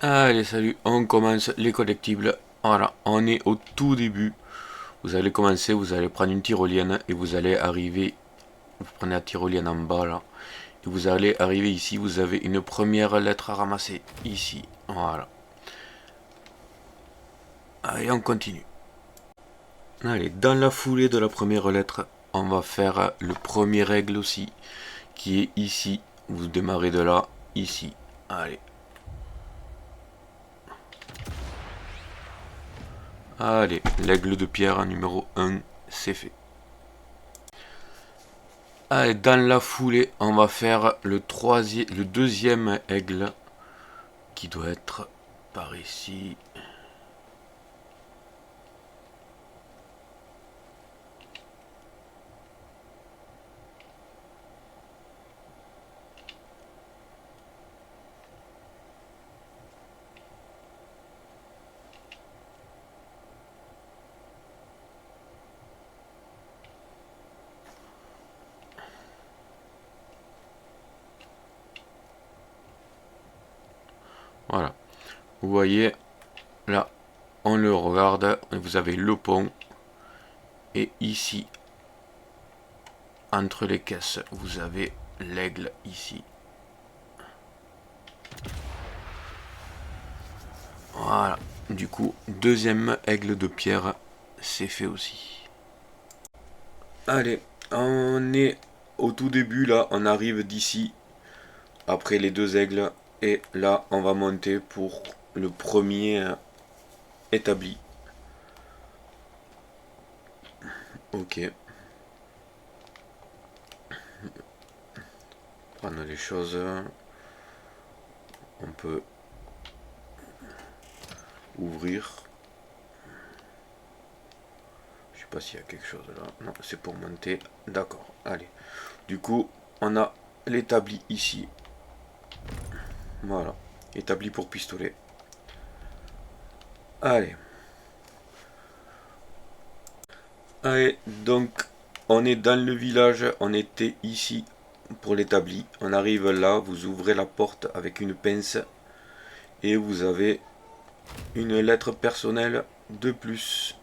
Allez, salut, on commence les collectibles. Voilà, on est au tout début. Vous allez commencer, vous allez prendre une tyrolienne et vous allez arriver. Vous prenez la tyrolienne en bas là. Et vous allez arriver ici, vous avez une première lettre à ramasser. Ici, voilà. Allez, on continue. Allez, dans la foulée de la première lettre, on va faire le premier règle aussi, qui est ici. Vous démarrez de là, ici. Allez. Allez, l'aigle de pierre numéro 1, c'est fait. Allez, dans la foulée, on va faire le deuxième aigle qui doit être par ici. Voilà. Vous voyez, là, on le regarde. Vous avez le pont. Et ici, entre les caisses, vous avez l'aigle ici. Voilà. Du coup, deuxième aigle de pierre, c'est fait aussi. Allez, on est au tout début là. On arrive d'ici. Après les deux aigles. Et là, on va monter pour le premier établi. Ok. Prendre les choses. On peut ouvrir. Je sais pas s'il y a quelque chose là. Non, c'est pour monter. D'accord. Allez. Du coup, on a l'établi ici. Voilà. Établi pour pistolet. Allez. Allez, donc on est dans le village. On était ici pour l'établi. On arrive là. Vous ouvrez la porte avec une pince. Et vous avez une lettre personnelle de plus.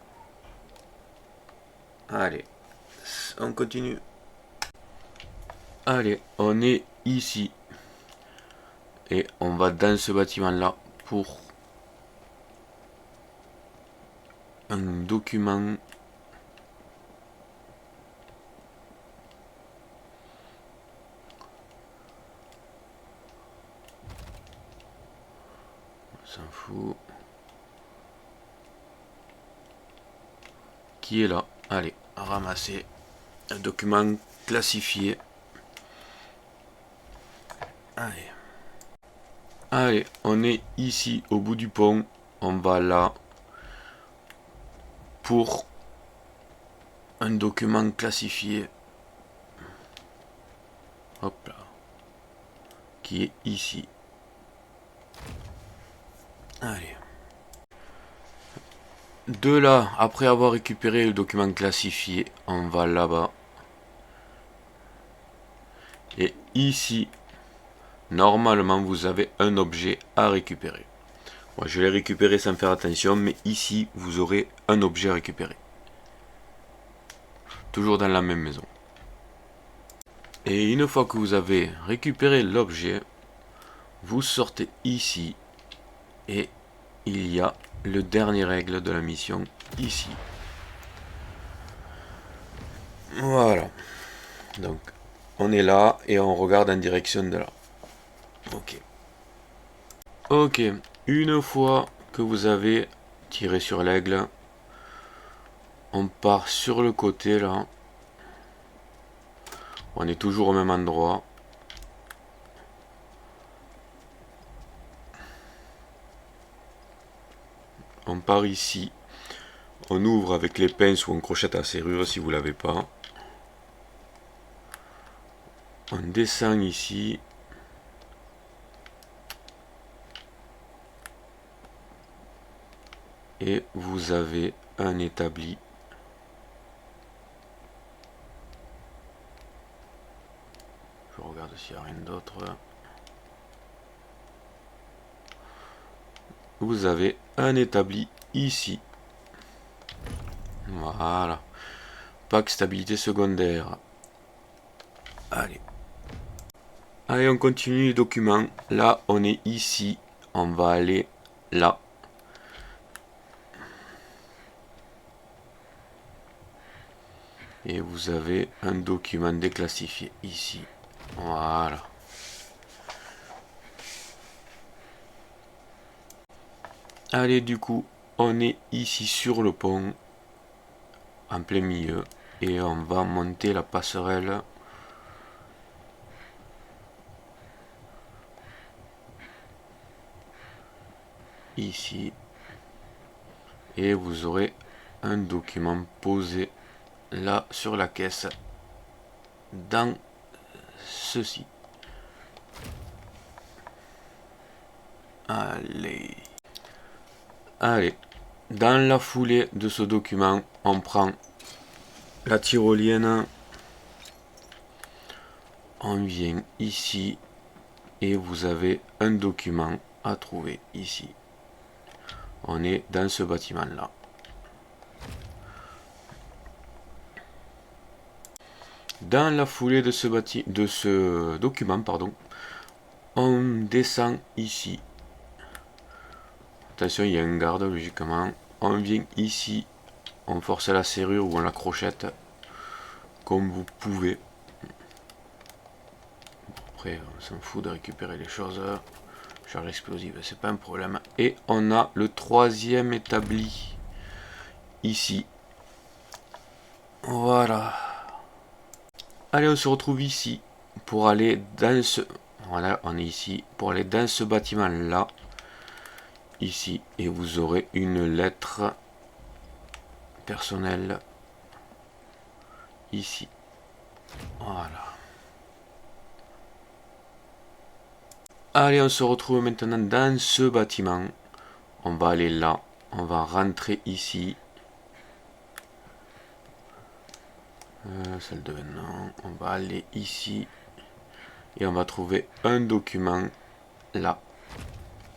Allez. On continue. Allez, on est ici. Et on va dans ce bâtiment là pour un document. On s'en fout. Qui est là. Allez, ramasser un document classifié. Allez. Allez, on est ici au bout du pont. On va là pour un document classifié. Hop là. Qui est ici. Allez. De là, après avoir récupéré le document classifié, on va là-bas. Et ici, normalement, vous avez un objet à récupérer. Moi, je l'ai récupéré sans faire attention, mais ici, vous aurez un objet à récupérer. Toujours dans la même maison. Et une fois que vous avez récupéré l'objet, vous sortez ici et il y a le dernier règle de la mission ici. Voilà. Donc, on est là et on regarde en direction de là. Ok. Ok. Une fois que vous avez tiré sur l'aigle, on part sur le côté là. On est toujours au même endroit. On part ici. On ouvre avec les pinces ou on crochette à serrure si vous l'avez pas. On descend ici. Et vous avez un établi. Je regarde s'il n'y a rien d'autre. vous avez un établi ici. Voilà. Pack stabilité secondaire. Allez. Allez, on continue les documents. Là, on est ici. On va aller là. Et vous avez un document déclassifié ici. Voilà. Allez, du coup, on est ici sur le pont, en plein milieu, et on va monter la passerelle. Ici. Et vous aurez un document posé là sur la caisse, dans ceci. Allez. Allez. Dans la foulée de ce document, on prend la tyrolienne. On vient ici et vous avez un document à trouver ici. On est dans ce bâtiment là. Dans la foulée de ce document, pardon, on descend ici. Attention, il y a un garde logiquement. On vient ici, on force la serrure ou on la crochette, comme vous pouvez. Après, on s'en fout de récupérer les choses. Charge explosive, c'est pas un problème. Et on a le troisième établi ici. Voilà. Allez, on se retrouve ici pour aller dans ce... Voilà, on est ici pour aller dans ce bâtiment là. Ici. Et vous aurez une lettre personnelle ici. Voilà. Allez, on se retrouve maintenant dans ce bâtiment. On va aller là. On va rentrer ici. Salle de non. On va aller ici. Et on va trouver un document là.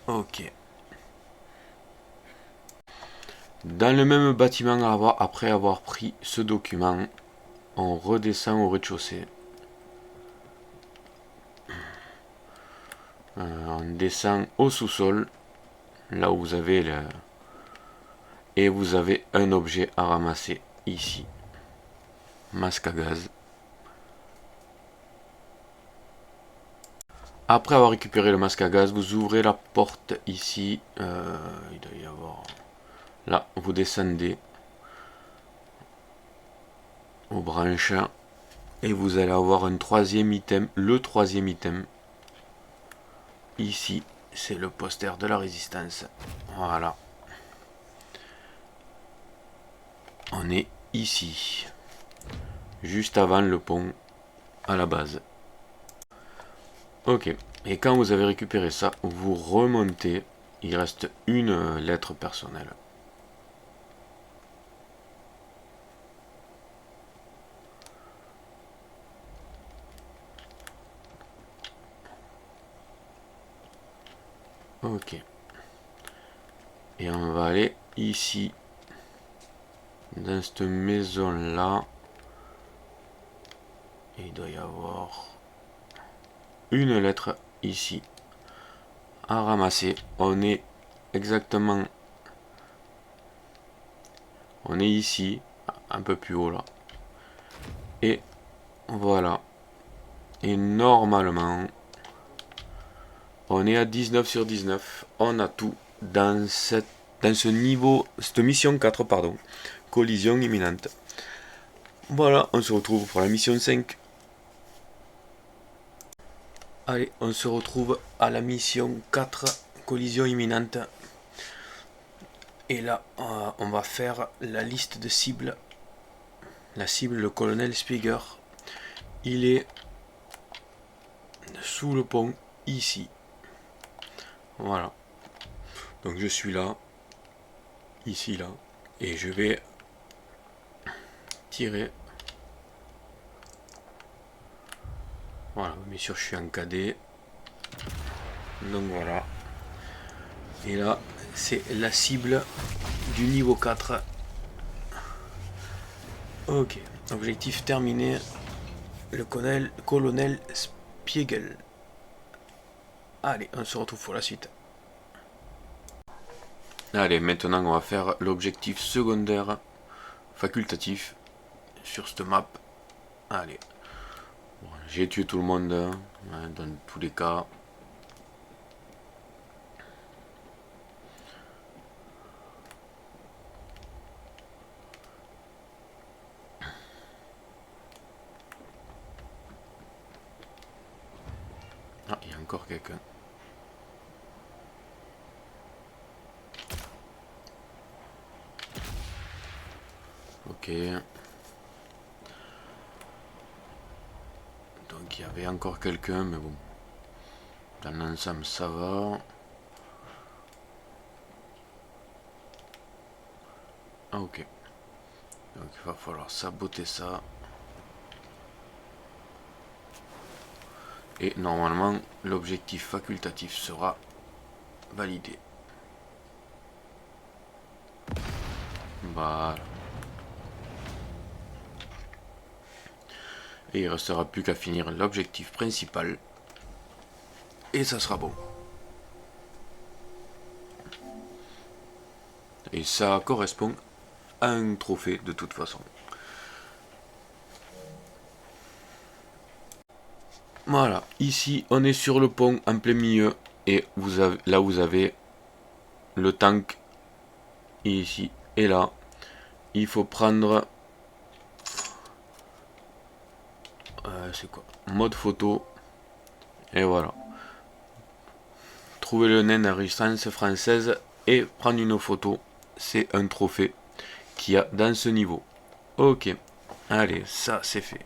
Ok. Dans le même bâtiment, après avoir pris ce document, on redescend au rez-de-chaussée. On descend au sous-sol, là où vous avez le... Et vous avez un objet à ramasser ici. Masque à gaz. Après avoir récupéré le masque à gaz, vous ouvrez la porte ici. Il doit y avoir... Là, vous descendez aux branches. Et vous allez avoir un troisième item. Le troisième item. Ici, c'est le poster de la résistance. Voilà. On est ici. Juste avant le pont à la base. Ok. Et quand vous avez récupéré ça, vous remontez. Il reste une lettre personnelle. Ok. Et on va aller ici. Dans cette maison là. Et il doit y avoir une lettre ici. À ramasser. On est exactement... On est ici. Un peu plus haut là. Et voilà. Et normalement... On est à 19 sur 19. On a tout dans ce niveau, cette mission 4, pardon. Collision imminente. Voilà, on se retrouve pour la mission 5. Allez, on se retrouve à la mission 4, collision imminente. Et là, on va faire la liste de cibles. La cible, le colonel Spieger. Il est sous le pont, ici. Voilà. Donc je suis là. Ici, là. Et je vais tirer. Voilà, bien sûr je suis en cadet. Donc voilà. Et là, c'est la cible du niveau 4. Ok, objectif terminé. Le colonel Spiegel. Allez, on se retrouve pour la suite. Allez, maintenant on va faire l'objectif secondaire facultatif sur cette map. Allez. Bon, j'ai tué tout le monde, hein, dans tous les cas. Ah, il y a encore quelqu'un. Ok. Donc il y avait encore quelqu'un, mais bon. Dans l'ensemble, ça va. Ah, ok. Donc il va falloir saboter ça. Et normalement, l'objectif facultatif sera validé. Voilà. Et il ne restera plus qu'à finir l'objectif principal. Et ça sera bon. Et ça correspond à un trophée de toute façon. Voilà, ici on est sur le pont en plein milieu. Et là vous avez le tank. Et ici et là. Il faut prendre... c'est quoi? Mode photo. Et voilà. Trouver le nain à résistance française et prendre une photo. C'est un trophée qu'il y a dans ce niveau. Ok. Allez, ça c'est fait.